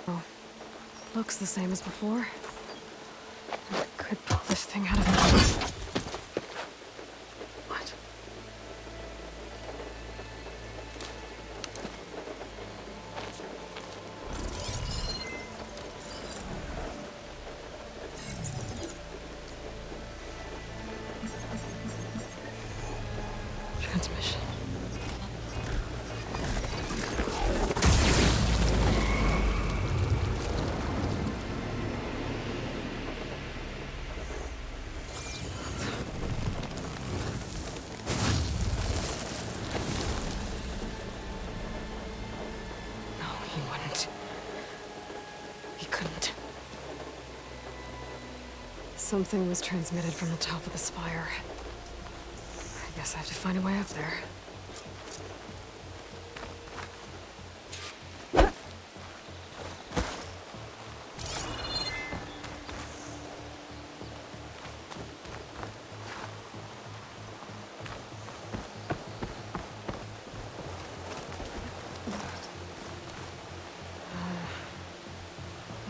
Oh, looks the same as before. I could pull this thing out of it. What? Transmission. No, he wouldn't. He couldn't. Something was transmitted from the top of the spire. I guess I have to find a way up there.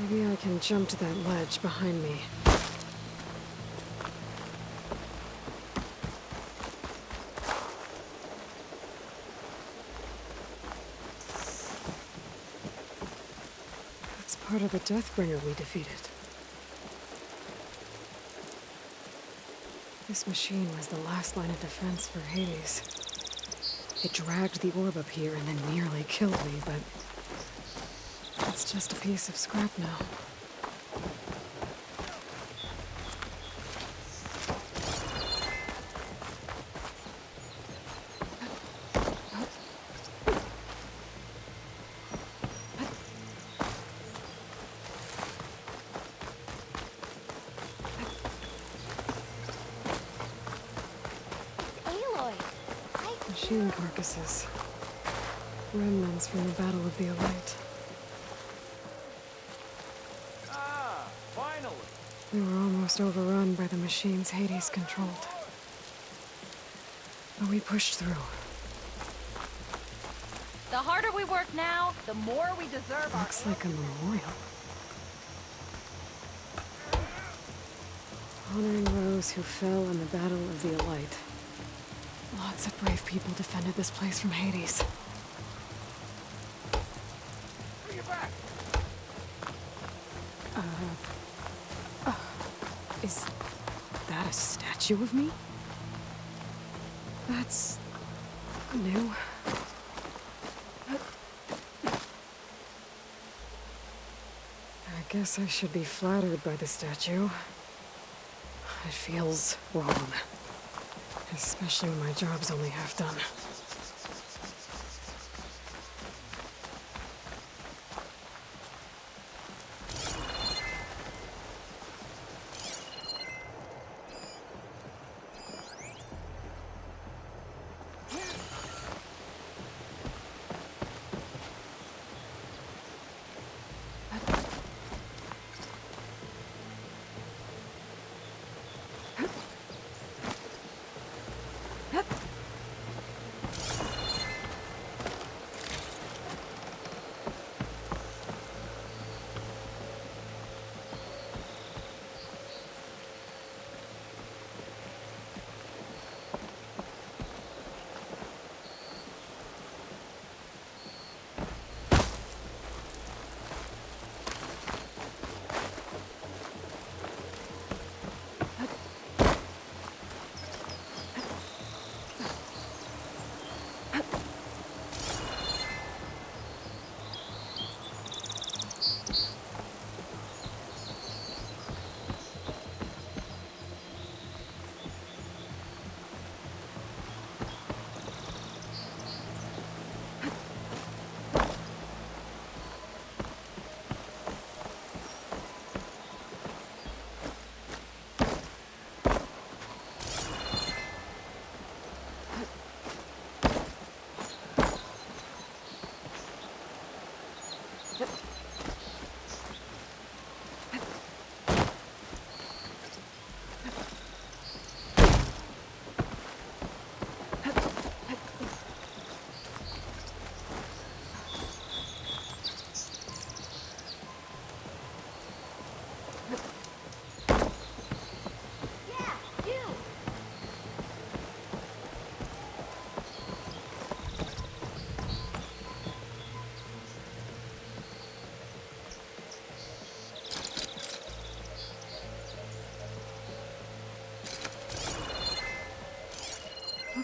Maybe I can jump to that ledge behind me. That's part of the Deathbringer we defeated. This machine was the last line of defense for Hades. It dragged the orb up here and then nearly killed me, but it's just a piece of scrap now. Aloy! Machine carcasses. Remnants from the Battle of the Elite. Ah, finally! We were almost overrun by the machines Hades controlled. But we pushed through. The harder we work now, the more we deserve our... Looks like a memorial. Honoring those who fell in the Battle of the Elite. Lots of brave people defended this place from Hades. Bring it back! Is that a statue of me? That's new. I guess I should be flattered by the statue. It feels wrong. Especially when my job's only half done.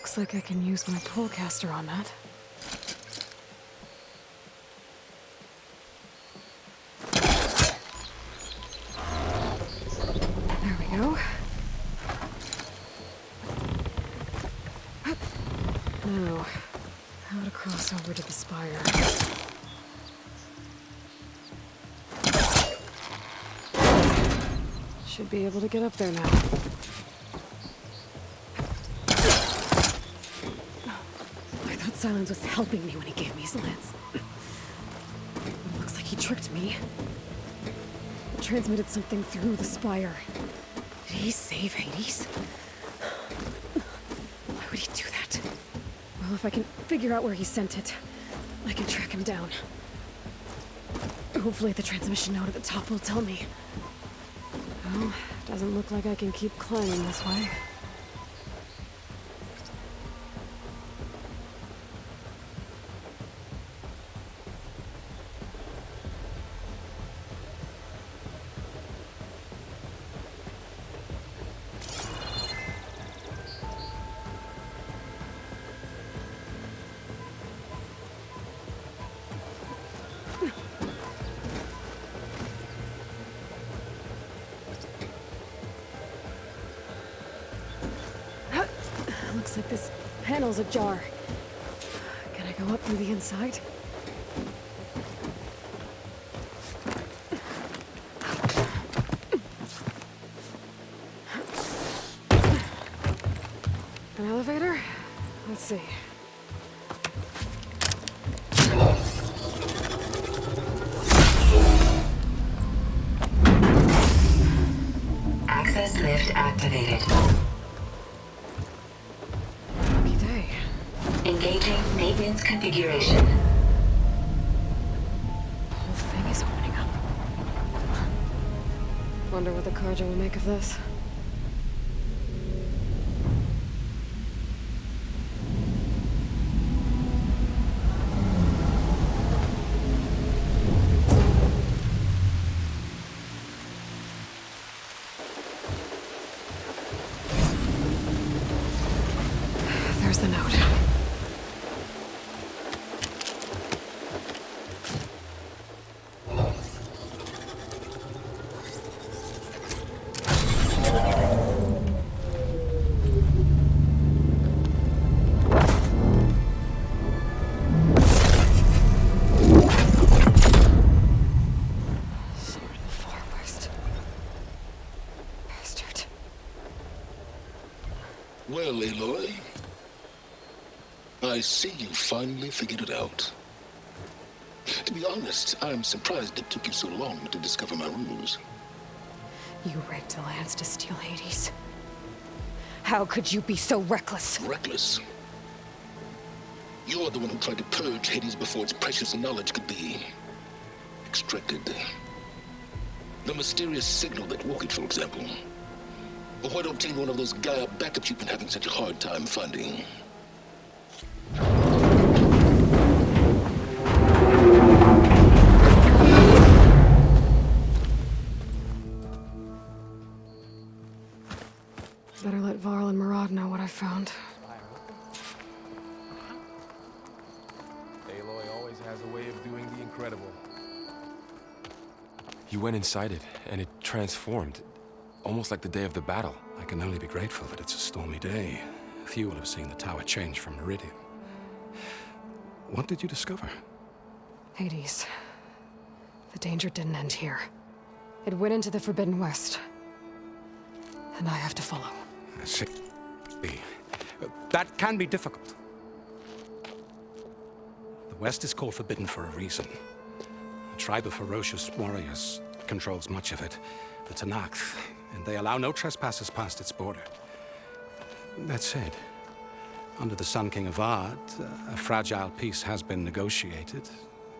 Looks like I can use my polecaster on that. There we go. Now, how to cross over to the spire. Should be able to get up there now. I thought Silence was helping me when he gave me slants. But it looks like he tricked me. It transmitted something through the spire. Did he save Hades? Why would he do that? Well, if I can figure out where he sent it, I can track him down. Hopefully the transmission node at the top will tell me. Well, doesn't look like I can keep climbing this way. Looks like this panel's ajar. Can I go up through the inside? An elevator? Let's see. Access lift activated. Engaging maintenance configuration. The whole thing is opening up. Wonder what the Carja will make of this. There's the note. Well, Aloy, I see you finally figured it out. To be honest, I'm surprised it took you so long to discover my rules. You rigged the Lance to steal Hades. How could you be so reckless? Reckless? You're the one who tried to purge Hades before its precious knowledge could be extracted. The mysterious signal that woke it, for example. Or why obtain one of those Gaia backups you've been having such a hard time finding? Better let Varl and Murad know what I found. Aloy always has a way of doing the incredible. You went inside it, and it transformed. Almost like the day of the battle. I can only be grateful that it's a stormy day. Few will have seen the tower change from Meridian. What did you discover? Hades. The danger didn't end here. It went into the Forbidden West. And I have to follow. I see. That can be difficult. The West is called Forbidden for a reason. A tribe of ferocious warriors controls much of it. The Tenakth, and they allow no trespassers past its border. That said, under the Sun King Avad, a fragile peace has been negotiated,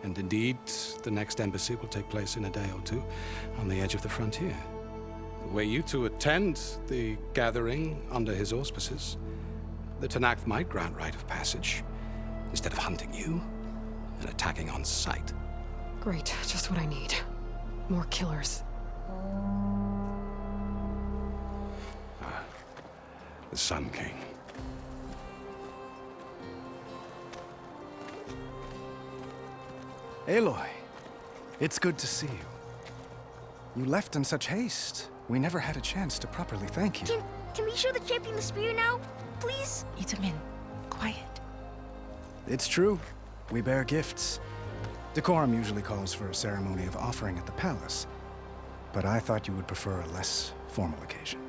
and indeed, the next embassy will take place in a day or two on the edge of the frontier. Were you to attend the gathering under his auspices, the Tenakth might grant right of passage, instead of hunting you and attacking on sight. Great, just what I need. More killers. The Sun King. Aloy, it's good to see you. You left in such haste. We never had a chance to properly thank you. Can we show the champion the spear now? Please? Itamen, quiet. It's true. We bear gifts. Decorum usually calls for a ceremony of offering at the palace, but I thought you would prefer a less formal occasion.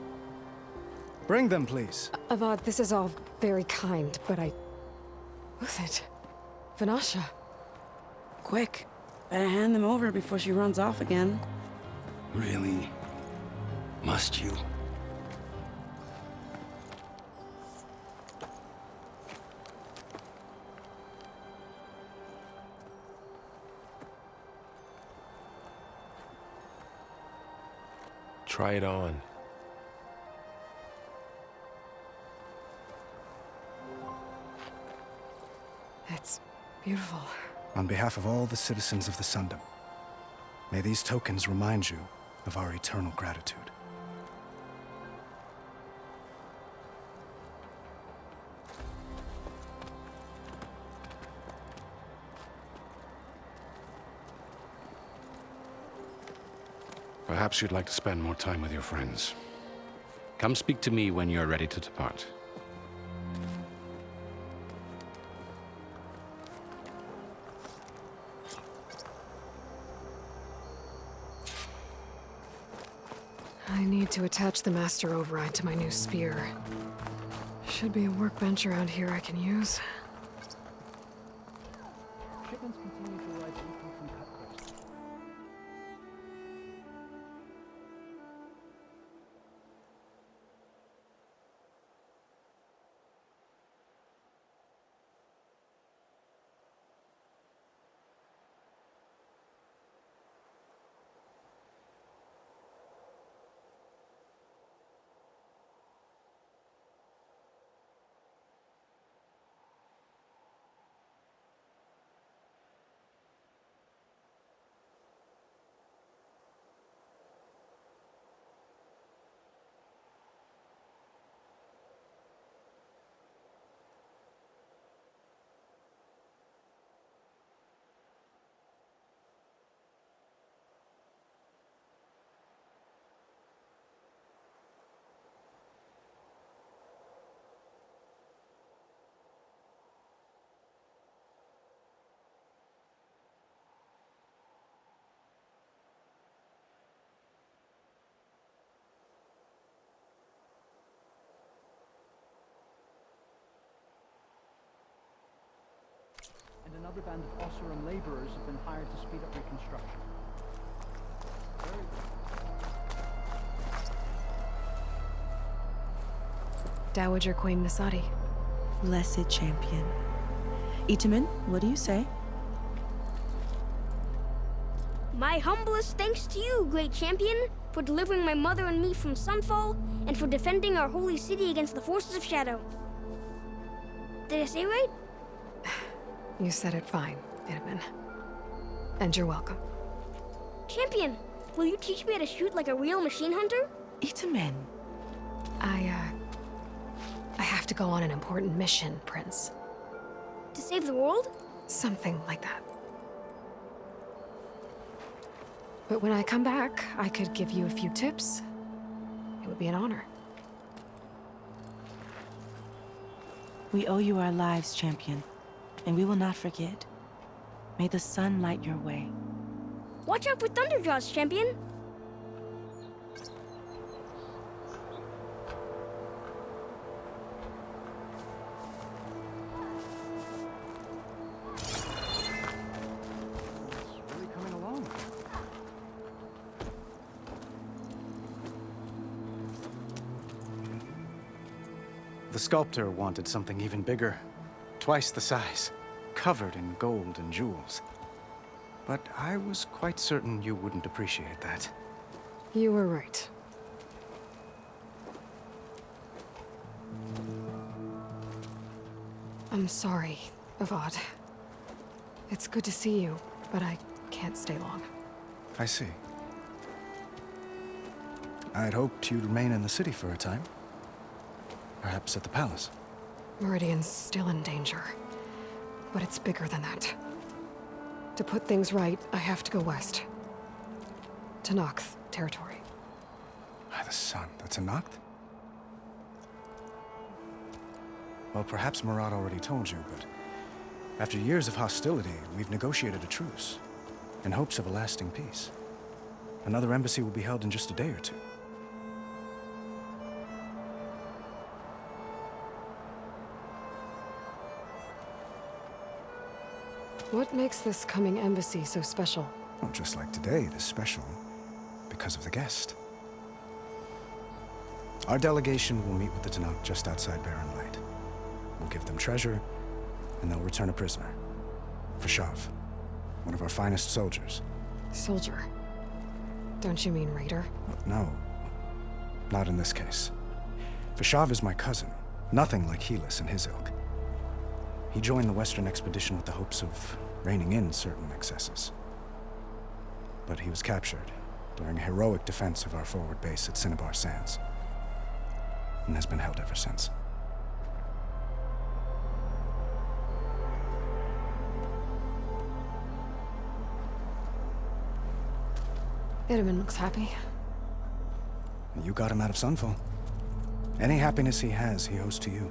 Bring them, please. Avad, this is all very kind, but Who's it? Vanasha. Quick. Better hand them over before she runs off again. Really? Must you? Try it on. It's beautiful. On behalf of all the citizens of the Sundom, may these tokens remind you of our eternal gratitude. Perhaps you'd like to spend more time with your friends. Come speak to me when you're ready to depart. I need to attach the Master Override to my new spear. Should be a workbench around here I can use. Shipments continue to arrive weekly from Cutcross. And another band of Ossurum laborers have been hired to speed up reconstruction. Very good. Dowager Queen Nasadi. Blessed champion. Itamen, what do you say? My humblest thanks to you, great champion, for delivering my mother and me from Sunfall, and for defending our holy city against the forces of Shadow. Did I say right? You said it fine, Itamen. And you're welcome. Champion, will you teach me how to shoot like a real machine hunter? Itamen. I have to go on an important mission, Prince. To save the world? Something like that. But when I come back, I could give you a few tips. It would be an honor. We owe you our lives, champion, and we will not forget. May the sun light your way. Watch out for Thunderjaws, champion! Really coming along. The sculptor wanted something even bigger. Twice the size, covered in gold and jewels. But I was quite certain you wouldn't appreciate that. You were right. I'm sorry, Avad. It's good to see you, but I can't stay long. I see. I'd hoped you'd remain in the city for a time. Perhaps at the palace. Meridian's still in danger, but it's bigger than that. To put things right, I have to go west. To Noct territory. By the sun, that's a Noct? Well, perhaps Murad already told you, but after years of hostility, we've negotiated a truce in hopes of a lasting peace. Another embassy will be held in just a day or two. What makes this coming embassy so special? Well, just like today, it is special because of the guest. Our delegation will meet with the Tenakth just outside Barren Light. We'll give them treasure, and they'll return a prisoner. Fashav, one of our finest soldiers. Soldier? Don't you mean raider? No, not in this case. Fashav is my cousin, nothing like Helis and his ilk. He joined the Western expedition with the hopes of reining in certain excesses. But he was captured during a heroic defense of our forward base at Cinnabar Sands, and has been held ever since. Itamen looks happy. You got him out of Sunfall. Any happiness he has, he owes to you.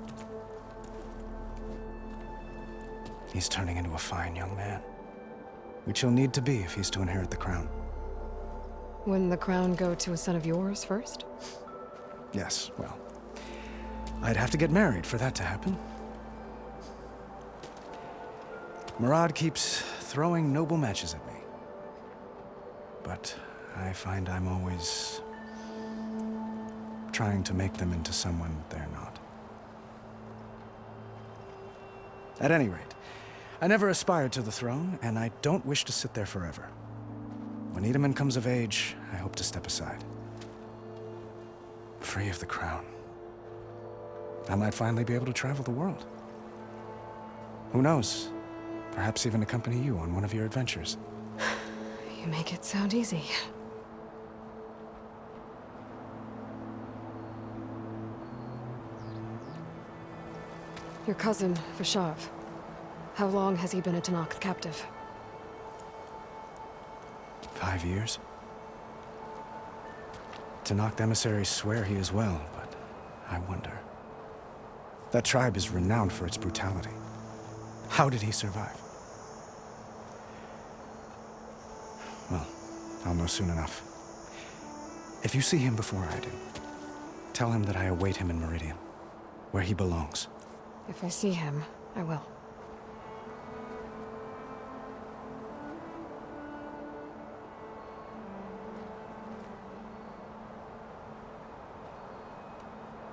He's turning into a fine young man, which he'll need to be if he's to inherit the crown. Wouldn't the crown go to a son of yours first? Yes, well, I'd have to get married for that to happen. Murad keeps throwing noble matches at me, but I find I'm always trying to make them into someone they're not. At any rate, I never aspired to the throne, and I don't wish to sit there forever. When Itamen comes of age, I hope to step aside. Free of the crown. I might finally be able to travel the world. Who knows? Perhaps even accompany you on one of your adventures. You make it sound easy. Your cousin, Fashav. How long has he been a Tenakth captive? 5 years. Tenakth emissaries swear he is well, but I wonder. That tribe is renowned for its brutality. How did he survive? Well, I'll know soon enough. If you see him before I do, tell him that I await him in Meridian, where he belongs. If I see him, I will.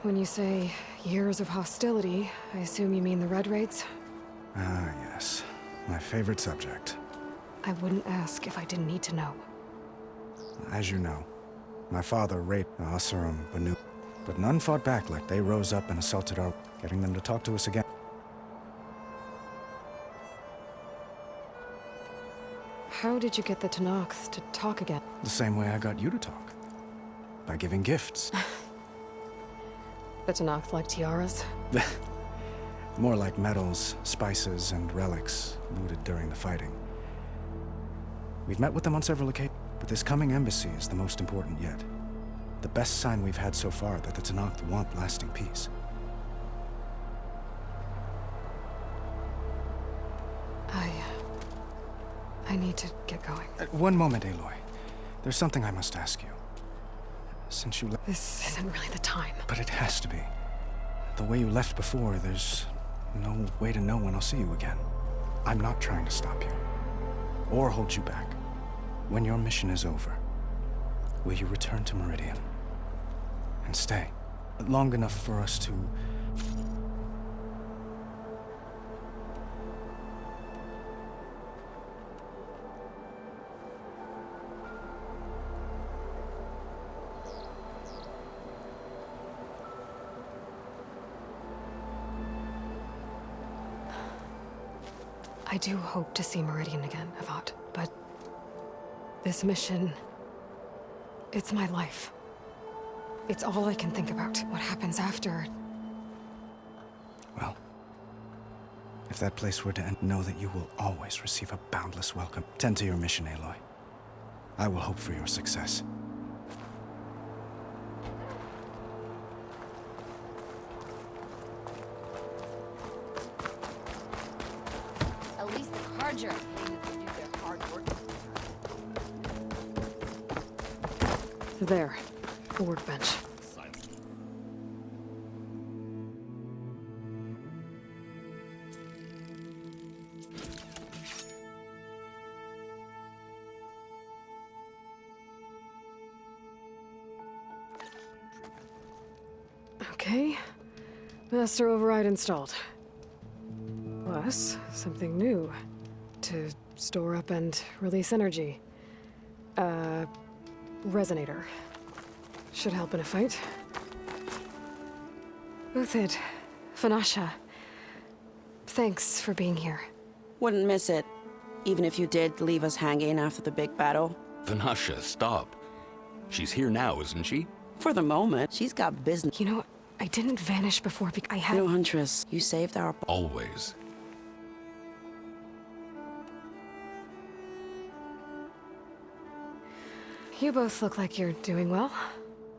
When you say years of hostility, I assume you mean the Red Raids? Ah, yes. My favorite subject. I wouldn't ask if I didn't need to know. As you know, my father raped Asurum Banu, but none fought back like they rose up and assaulted our, getting them to talk to us again. How did you get the Tenakth to talk again? The same way I got you to talk. By giving gifts. The Tenakth like tiaras? More like medals, spices, and relics looted during the fighting. We've met with them on several occasions, but this coming embassy is the most important yet. The best sign we've had so far that the Tenakth want lasting peace. I need to get going. One moment, Aloy. There's something I must ask you. Since you left... This isn't really the time. But it has to be. The way you left before, there's no way to know when I'll see you again. I'm not trying to stop you, or hold you back. When your mission is over, will you return to Meridian and stay long enough for us to... I do hope to see Meridian again, Avad, but this mission, it's my life. It's all I can think about. What happens after? Well, If that place were to end, know that you will always receive a boundless welcome. Tend to your mission, Aloy. I will hope for your success. At least the Carja are paying them to do their hard work. There. The workbench. Okay. Master override installed. Plus, something new. To store up and release energy. Resonator. Should help in a fight. Uthid, Vanasha. Thanks for being here. Wouldn't miss it. Even if you did leave us hanging after the big battle. Vanasha, stop. She's here now, isn't she? For the moment, she's got business. You know, I didn't vanish before because I had— No, Huntress, you saved our— Always. You both look like you're doing well.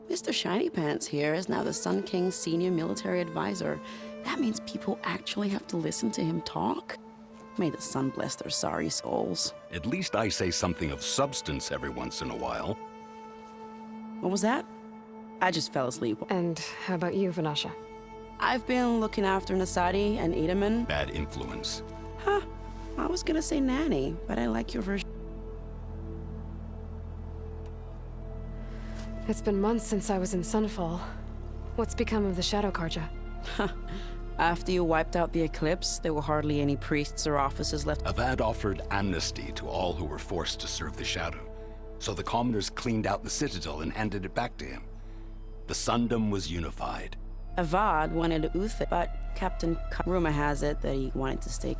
Mr. Shiny Pants here is now the Sun King's senior military advisor. That means people actually have to listen to him talk? May the sun bless their sorry souls. At least I say something of substance every once in a while. What was that? I just fell asleep. And how about you, Vanasha? I've been looking after Nasadi and Edaman. Bad influence. Huh. I was gonna say nanny, but I like your version. It's been months since I was in Sunfall. What's become of the Shadow Carja? After you wiped out the Eclipse, there were hardly any priests or officers left. Avad offered amnesty to all who were forced to serve the Shadow. So the commoners cleaned out the Citadel and handed it back to him. The Sundom was unified. Avad wanted Uthid, but Captain rumor has it that he wanted to stay.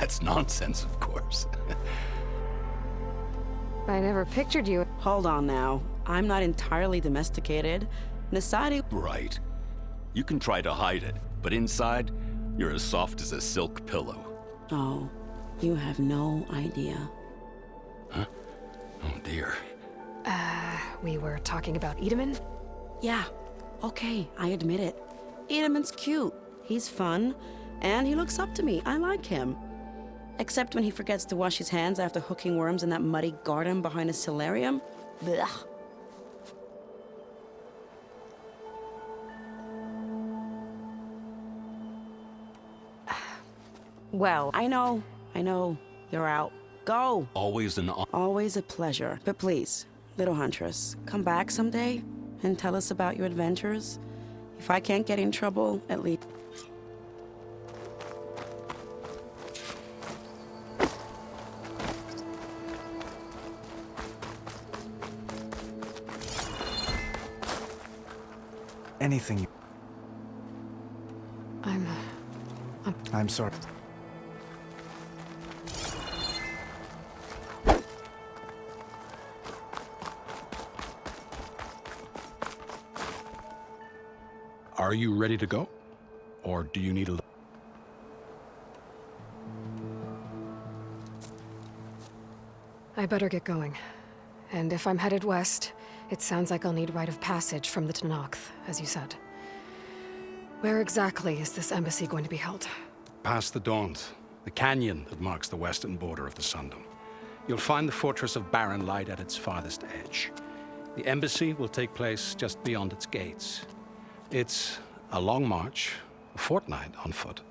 That's nonsense, of course. I never pictured you. Hold on now. I'm not entirely domesticated. Nasadi— Right. You can try to hide it, but inside, you're as soft as a silk pillow. Oh, you have no idea. Huh? Oh dear. We were talking about Edaman? Yeah, okay, I admit it. Edaman's cute. He's fun, and he looks up to me. I like him. Except when he forgets to wash his hands after hooking worms in that muddy garden behind a solarium. Blech. Well, I know. You're out. Go! Always an honor. Always a pleasure. But please, little Huntress, come back someday and tell us about your adventures. If I can't get in trouble, at least... Anything you... I'm sorry. Are you ready to go? Or do you need a... I better get going. And if I'm headed west, it sounds like I'll need rite of passage from the Tenakth, as you said. Where exactly is this embassy going to be held? Past the Daunt, the canyon that marks the western border of the Sundom. You'll find the fortress of Barren Light at its farthest edge. The embassy will take place just beyond its gates. It's a long march, a fortnight on foot.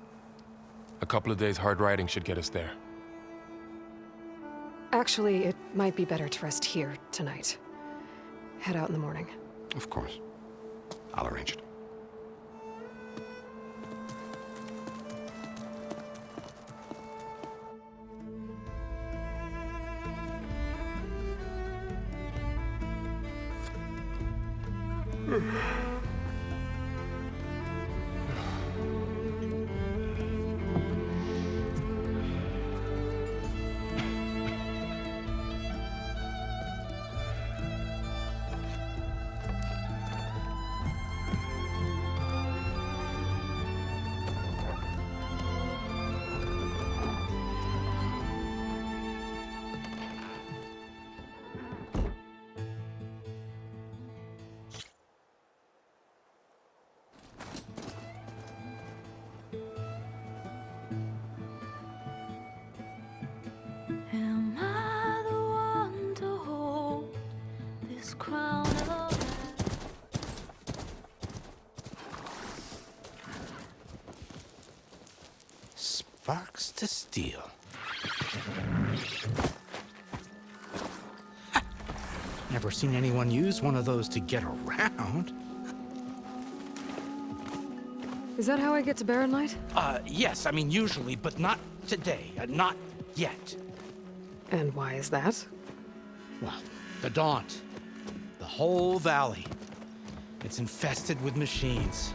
A couple of days hard riding should get us there. Actually, it might be better to rest here tonight. Head out in the morning. Of course. I'll arrange it. Sparks to steel. Never seen anyone use one of those to get around. Is that how I get to Barren Light? Yes, I mean usually, but not today. Not yet. And why is that? Well, the Daunt. The whole valley. It's infested with machines.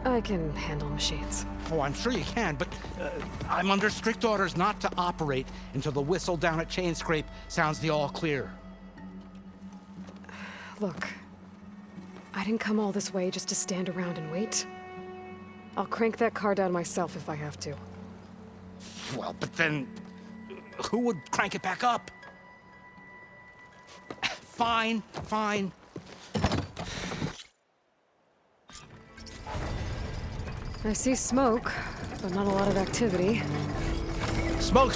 I can handle machines. Oh, I'm sure you can, but I'm under strict orders not to operate until the whistle down at Chainscrape sounds the all clear. Look, I didn't come all this way just to stand around and wait. I'll crank that car down myself if I have to. Well, but then who would crank it back up? Fine, fine. I see smoke, but not a lot of activity. Smoke's